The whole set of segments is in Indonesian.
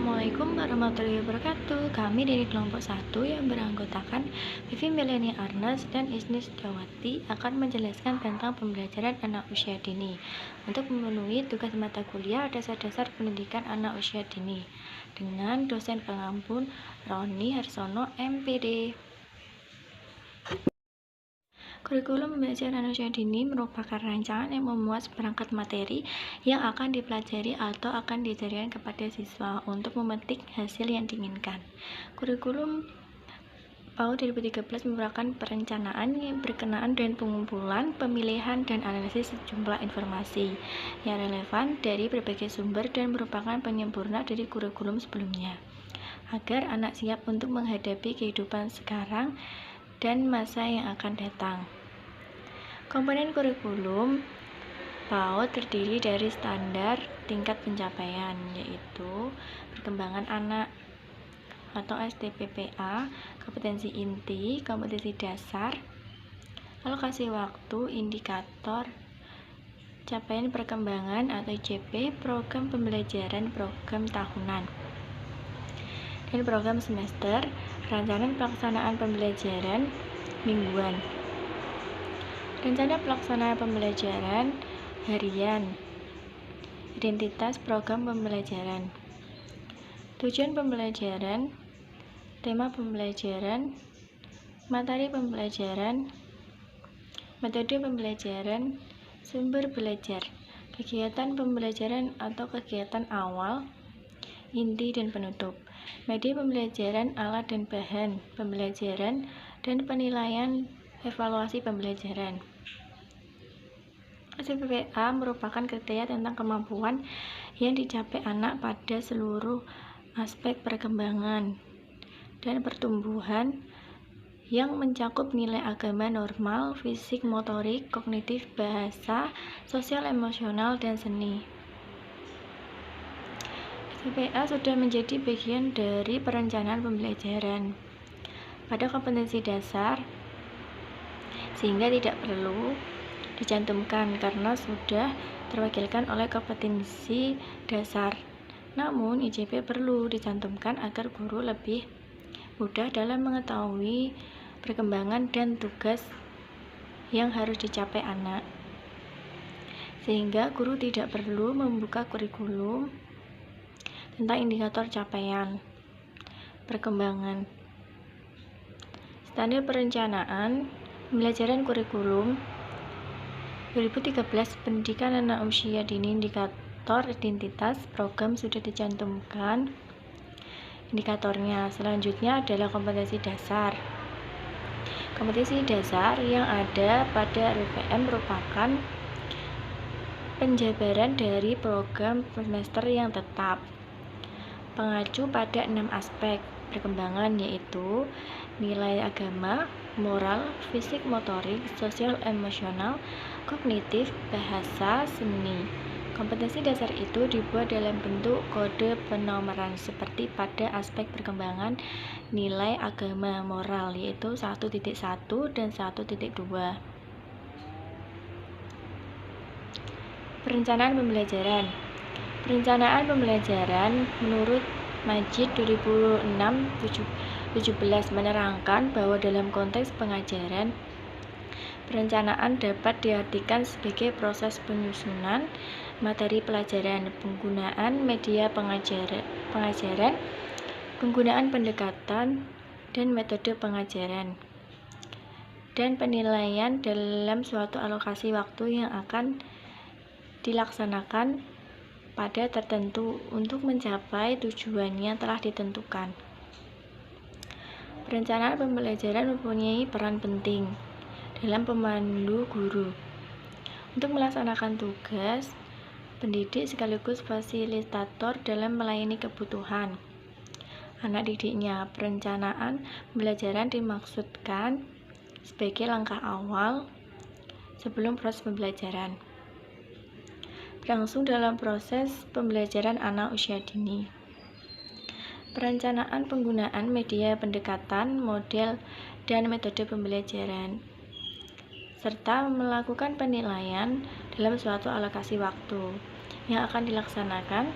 Assalamualaikum warahmatullahi wabarakatuh. Kami dari kelompok 1 yang beranggotakan Vivi Melanie Arnes dan Isni Setiawati akan menjelaskan tentang pembelajaran anak usia dini untuk memenuhi tugas mata kuliah dasar-dasar pendidikan anak usia dini dengan dosen pengampu Roni Harsono MPD. Kurikulum pembelajaran anak usia dini merupakan rancangan yang memuat seperangkat materi yang akan dipelajari atau akan diajarkan kepada siswa untuk memetik hasil yang diinginkan. Kurikulum PAUD 2013 merupakan perencanaan yang berkenaan dengan pengumpulan, pemilihan, dan analisis sejumlah informasi yang relevan dari berbagai sumber dan merupakan penyempurna dari kurikulum sebelumnya, agar anak siap untuk menghadapi kehidupan sekarang dan masa yang akan datang. Komponen kurikulum PAUD terdiri dari standar tingkat pencapaian, yaitu perkembangan anak atau STPPA, kompetensi inti, kompetensi dasar, alokasi waktu, indikator, capaian perkembangan atau ICP, program pembelajaran, program tahunan, dan program semester, rencana pelaksanaan pembelajaran mingguan, rencana pelaksanaan pembelajaran harian, identitas program pembelajaran, tujuan pembelajaran, tema pembelajaran, materi pembelajaran, metode pembelajaran, sumber belajar, kegiatan pembelajaran atau kegiatan awal, inti dan penutup, media pembelajaran, alat dan bahan pembelajaran, dan penilaian evaluasi pembelajaran. STPPA merupakan kriteria tentang kemampuan yang dicapai anak pada seluruh aspek perkembangan dan pertumbuhan yang mencakup nilai agama normal, fisik, motorik, kognitif, bahasa, sosial, emosional, dan seni. STPPA sudah menjadi bagian dari perencanaan pembelajaran pada kompetensi dasar, sehingga tidak perlu dicantumkan karena sudah terwakilkan oleh kompetensi dasar. Namun, ICP perlu dicantumkan agar guru lebih mudah dalam mengetahui perkembangan dan tugas yang harus dicapai anak, sehingga guru tidak perlu membuka kurikulum tentang indikator capaian perkembangan. Standar perencanaan pembelajaran kurikulum 2013 pendidikan anak usia dini, indikator identitas program sudah dicantumkan indikatornya. Selanjutnya adalah kompetensi dasar. Kompetensi dasar yang ada pada RPM merupakan penjabaran dari program semester yang tetap, pengacu pada 6 aspek perkembangan, yaitu nilai agama, moral, fisik, motorik, sosial, emosional, kognitif, bahasa, seni. Kompetensi dasar itu dibuat dalam bentuk kode penomoran seperti pada aspek perkembangan nilai agama moral, yaitu 1.1 dan 1.2. Perencanaan pembelajaran. Perencanaan pembelajaran menurut Majid 2006-17 menerangkan bahwa dalam konteks pengajaran, perencanaan dapat diartikan sebagai proses penyusunan materi pelajaran, penggunaan media pengajaran, penggunaan pendekatan dan metode pengajaran, dan penilaian dalam suatu alokasi waktu yang akan dilaksanakan pada tertentu untuk mencapai tujuan yang telah ditentukan. Perencanaan pembelajaran mempunyai peran penting dalam pemandu guru untuk melaksanakan tugas pendidik sekaligus fasilitator dalam melayani kebutuhan anak didiknya. Perencanaan pembelajaran dimaksudkan sebagai langkah awal sebelum proses pembelajaran berlangsung dalam proses pembelajaran anak usia dini. Perencanaan penggunaan media pendekatan, model, dan metode pembelajaran, serta melakukan penilaian dalam suatu alokasi waktu yang akan dilaksanakan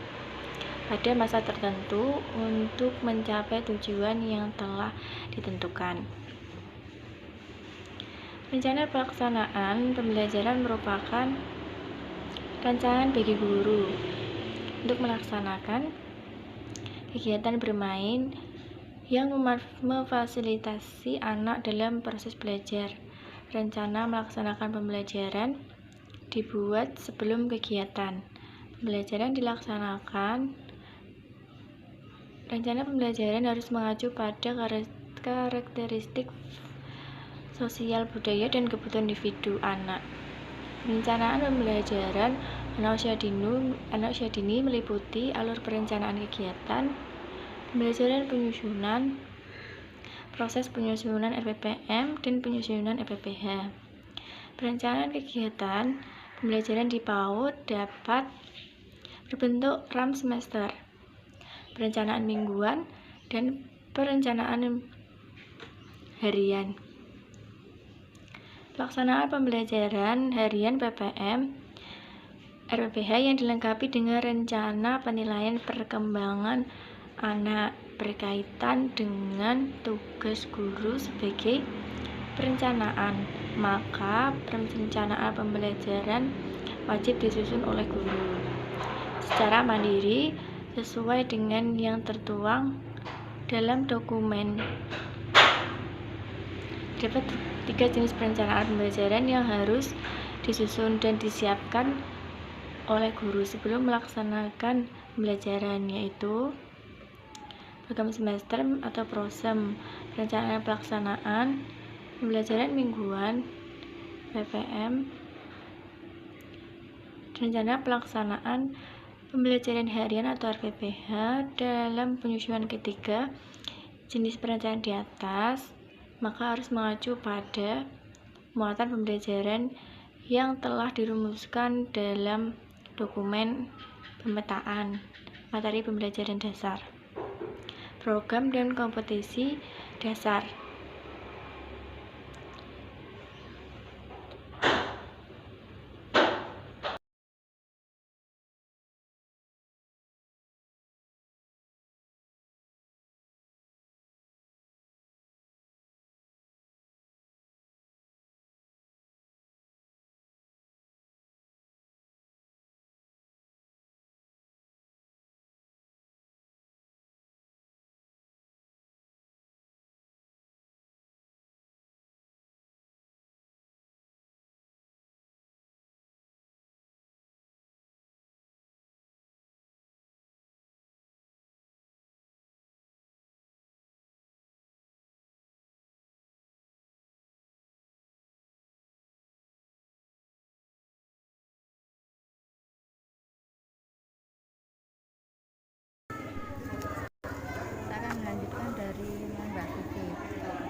pada masa tertentu untuk mencapai tujuan yang telah ditentukan. Rencana pelaksanaan pembelajaran merupakan rancangan bagi guru untuk melaksanakan kegiatan bermain yang memfasilitasi anak dalam proses belajar. Rencana melaksanakan pembelajaran dibuat sebelum kegiatan pembelajaran dilaksanakan. Rencana pembelajaran harus mengacu pada karakteristik sosial budaya dan kebutuhan individu anak. Perencanaan pembelajaran anak usia dini meliputi alur perencanaan kegiatan pembelajaran, penyusunan, proses penyusunan RPPM, dan penyusunan RPPH. Perencanaan kegiatan pembelajaran di PAUD dapat berbentuk RAM semester, perencanaan mingguan, dan perencanaan harian. Pelaksanaan pembelajaran harian PPM RPPH yang dilengkapi dengan rencana penilaian perkembangan anak berkaitan dengan tugas guru sebagai perencanaan, maka perencanaan pembelajaran wajib disusun oleh guru secara mandiri sesuai dengan yang tertuang dalam dokumen. Terdapat 3 jenis perencanaan pembelajaran yang harus disusun dan disiapkan oleh guru sebelum melaksanakan pembelajaran, yaitu program semester atau prosem, perencanaan pelaksanaan pembelajaran mingguan PPM, rencana pelaksanaan pembelajaran harian atau RPPH. Dalam penyusunan ketiga jenis perencanaan di atas, maka harus mengacu pada muatan pembelajaran yang telah dirumuskan dalam dokumen pemetaan materi pembelajaran dasar, program dan kompetisi dasar.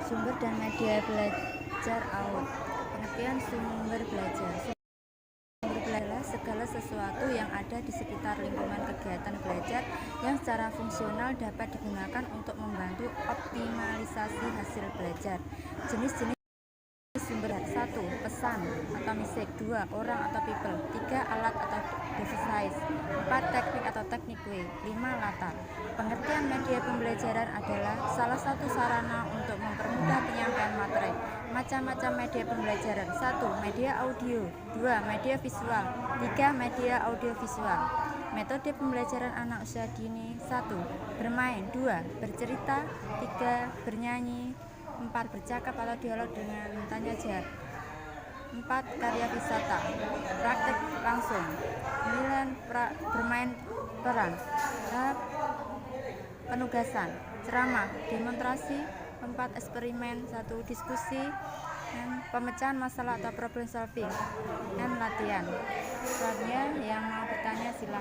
Sumber dan media belajar AUD. Pengertian sumber belajar. Sumber belajar adalah segala sesuatu yang ada di sekitar lingkungan kegiatan belajar yang secara fungsional dapat digunakan untuk membantu optimalisasi hasil belajar. Jenis-jenis sumber: 1. Pesan atau misik. 2. Orang atau people. 3. Alat atau device. 4. Teknik atau teknik way. 5. Latar. Pengertian media pembelajaran adalah salah satu sarana untuk mempermudah penyampaian materi. Macam-macam media pembelajaran: 1. Media audio. 2. Media visual. 3. Media audiovisual. Metode pembelajaran anak usia dini: 1. Bermain. 2. Bercerita. 3. Bernyanyi. 4. Bercakap atau dialog dengan tanya jawab. 4. Karya wisata. Praktek langsung. 9. Bermain peran. Penugasan. Ceramah. Demonstrasi. 4. Eksperimen. 1. Diskusi. Pemecahan masalah atau problem solving. Latihan. Selanjutnya yang mau bertanya silahkan.